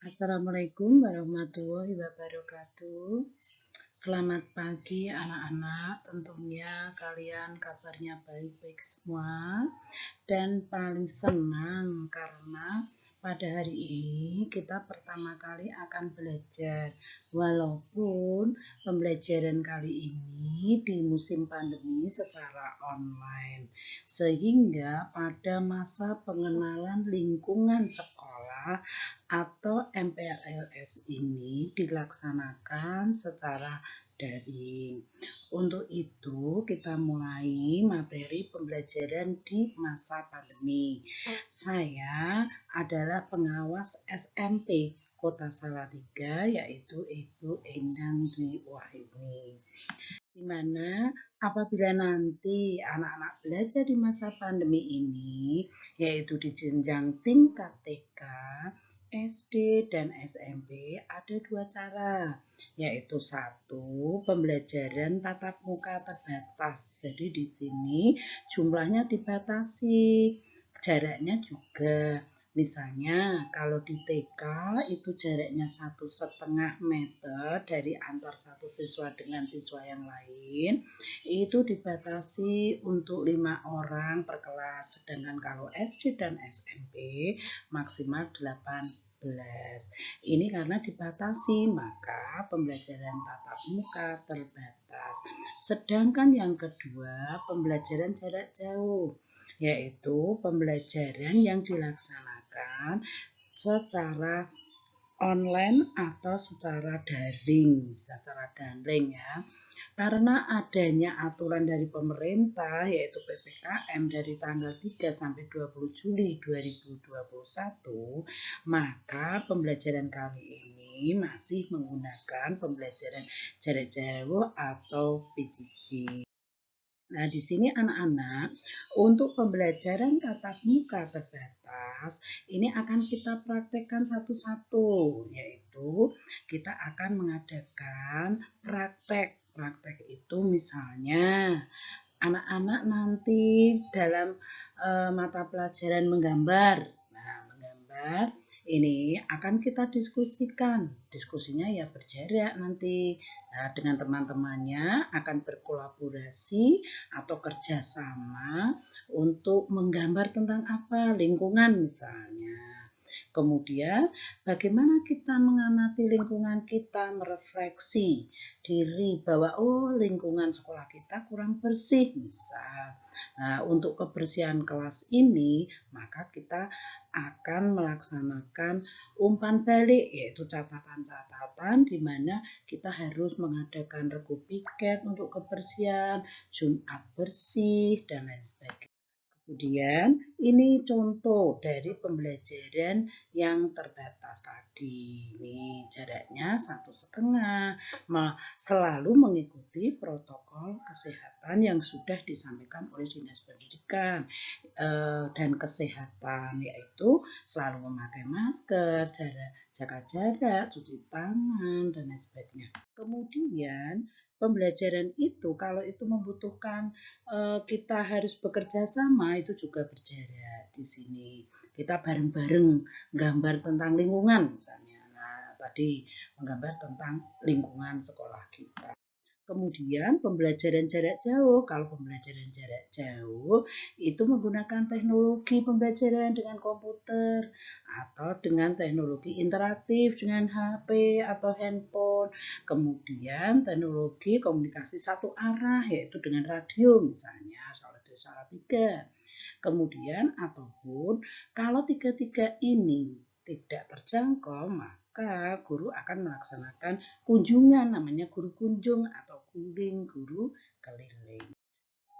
Assalamualaikum warahmatullahi wabarakatuh. Selamat pagi anak-anak, tentunya kalian kabarnya baik-baik semua. Dan paling senang karena pada hari ini kita pertama kali akan belajar. Walaupun pembelajaran kali ini di musim pandemi secara online. Sehingga pada masa pengenalan lingkungan sekolah atau MPLS ini dilaksanakan secara daring. Untuk itu kita mulai materi pembelajaran di masa pandemi. Saya adalah pengawas SMP Kota Salatiga, yaitu Ibu Endang Dwi Wahyuni. Di mana apabila nanti anak-anak belajar di masa pandemi ini, yaitu di jenjang tingkat TK, SD, dan SMP, ada dua cara, yaitu satu, pembelajaran tatap muka terbatas. Jadi di sini jumlahnya dibatasi, jaraknya juga. Misalnya kalau di TK itu jaraknya 1,5 meter dari antar satu siswa dengan siswa yang lain, itu dibatasi untuk 5 orang per kelas. Sedangkan kalau SD dan SMP maksimal 18. Ini karena dibatasi, maka pembelajaran tatap muka terbatas. Sedangkan yang kedua, pembelajaran jarak jauh, yaitu pembelajaran yang dilaksanakan secara online atau secara daring, ya. Karena adanya aturan dari pemerintah yaitu PPKM dari tanggal 3 sampai 20 Juli 2021, maka pembelajaran kali ini masih menggunakan pembelajaran jarak jauh atau PJJ. Nah, di sini anak-anak, untuk pembelajaran tatap muka terbatas, ini akan kita praktekkan satu-satu, yaitu kita akan mengadakan praktek. Praktek itu misalnya, anak-anak nanti dalam mata pelajaran menggambar. Nah, menggambar ini akan kita diskusikan. Diskusinya ya berjarak nanti. Nah, dengan teman-temannya akan berkolaborasi atau kerjasama untuk menggambar tentang apa? Lingkungan misalnya. Kemudian bagaimana kita mengamati lingkungan kita, merefleksi diri bahwa lingkungan sekolah kita kurang bersih misal. Nah, untuk kebersihan kelas ini maka kita akan melaksanakan umpan balik, yaitu catatan-catatan di mana kita harus mengadakan regu piket untuk kebersihan, Jumat bersih, dan lain sebagainya. Kemudian ini contoh dari pembelajaran yang terbatas tadi. Ini jaraknya 1,5, selalu mengikuti protokol kesehatan yang sudah disampaikan oleh Dinas Pendidikan dan Kesehatan, yaitu selalu memakai masker, jaga jarak, cuci tangan, dan lain sebagainya. Kemudian pembelajaran itu kalau itu membutuhkan kita harus bekerja sama, itu juga berjarak. Di sini kita bareng-bareng gambar tentang lingkungan misalnya. Nah, tadi menggambar tentang lingkungan sekolah kita. Kemudian pembelajaran jarak jauh. Kalau pembelajaran jarak jauh itu menggunakan teknologi pembelajaran dengan komputer atau dengan teknologi interaktif dengan HP atau handphone. Kemudian teknologi komunikasi satu arah yaitu dengan radio misalnya, salah tiga. Kemudian ataupun kalau tiga-tiga ini tidak terjangkau, maka guru akan melaksanakan kunjungan, namanya guru kunjung atau guling guru keliling.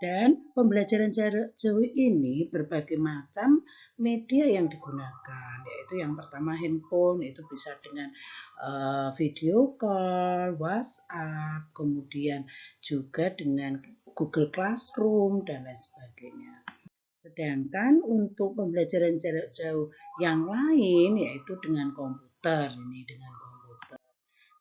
Dan pembelajaran jarak jauh ini berbagai macam media yang digunakan, yaitu yang pertama handphone, itu bisa dengan video call, WhatsApp, kemudian juga dengan Google Classroom, dan lain sebagainya. Sedangkan untuk pembelajaran jarak jauh yang lain yaitu dengan komputer.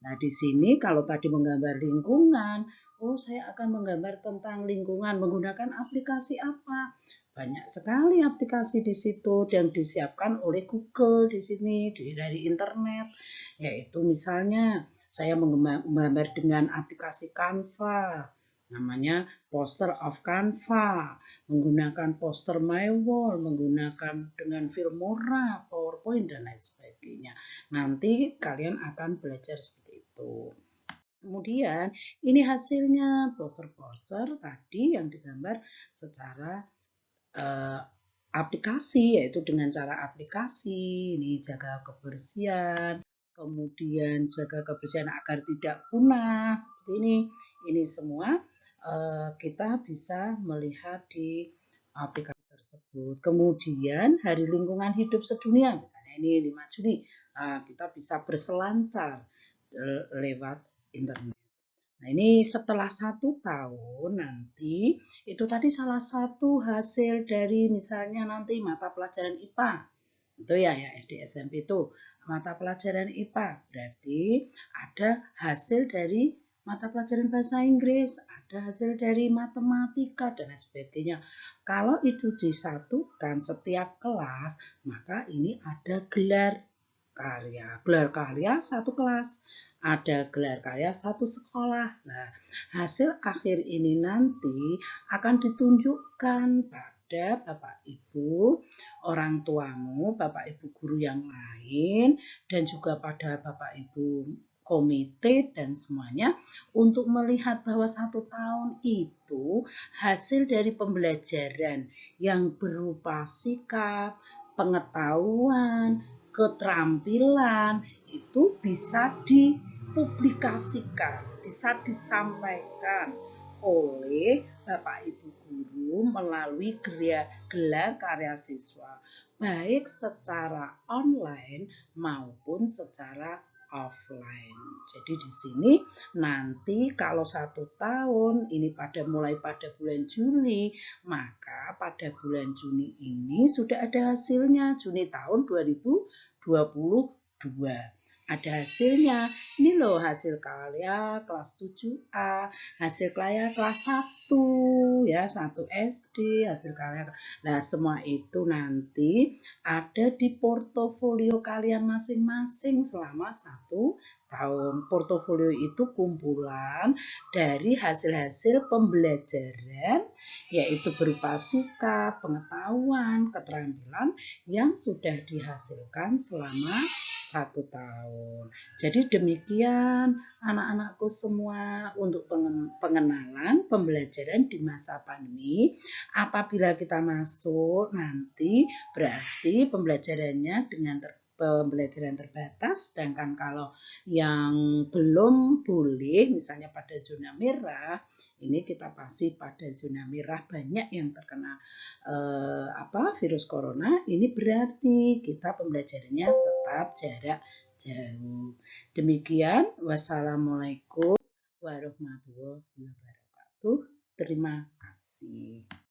Nah, di sini kalau tadi menggambar lingkungan, saya akan menggambar tentang lingkungan menggunakan aplikasi apa? Banyak sekali aplikasi di situ yang disiapkan oleh Google di sini dari internet, yaitu misalnya saya menggambar dengan aplikasi Canva, namanya Poster of Canva, menggunakan poster My Wall, menggunakan dengan Filmora, PowerPoint, dan lain sebagainya. Nanti kalian akan belajar seperti itu. Kemudian ini hasilnya poster-poster tadi yang digambar secara aplikasi, yaitu dengan cara aplikasi. Ini jaga kebersihan, kemudian jaga kebersihan agar tidak punah seperti ini. Ini semua kita bisa melihat di aplikasi tersebut. Kemudian Hari Lingkungan Hidup Sedunia, misalnya ini 5 Juni, kita bisa berselancar lewat internet. Nah, ini setelah 1 tahun nanti, itu tadi salah satu hasil dari misalnya nanti mata pelajaran IPA. Itu ya SD SMP itu mata pelajaran IPA. Berarti ada hasil dari mata pelajaran bahasa Inggris, ada hasil dari matematika dan sebagainya. Kalau itu disatukan setiap kelas, maka ini ada gelar karya. Gelar karya satu kelas, ada gelar karya satu sekolah. Nah, hasil akhir ini nanti akan ditunjukkan pada Bapak Ibu, orang tuamu, Bapak Ibu guru yang lain, dan juga pada Bapak Ibu komite dan semuanya untuk melihat bahwa 1 tahun itu hasil dari pembelajaran yang berupa sikap, pengetahuan, keterampilan itu bisa dipublikasikan, bisa disampaikan oleh Bapak Ibu guru melalui gelar karya siswa, baik secara online maupun secara offline. Jadi di sini nanti kalau 1 tahun ini mulai pada bulan Juli, maka pada bulan Juni ini sudah ada hasilnya, Juni tahun 2022. Ada hasilnya. Ini loh hasil karya kelas 7A, hasil karya kelas 1 ya, 1 SD, hasil karya. Nah, semua itu nanti ada di portofolio kalian masing-masing selama 1 tahun. Portofolio itu kumpulan dari hasil-hasil pembelajaran, yaitu berupa sikap, pengetahuan, keterampilan yang sudah dihasilkan selama 1 tahun. Jadi demikian anak-anakku semua untuk pengenalan pembelajaran di masa pandemi. Apabila kita masuk nanti berarti pembelajarannya dengan pembelajaran terbatas, sedangkan kalau yang belum boleh misalnya pada zona merah, ini kita pasti pada zona merah banyak yang terkena virus corona, ini berarti kita pembelajarannya tetap jarak jauh. Demikian, wassalamualaikum warahmatullahi wabarakatuh. Terima kasih.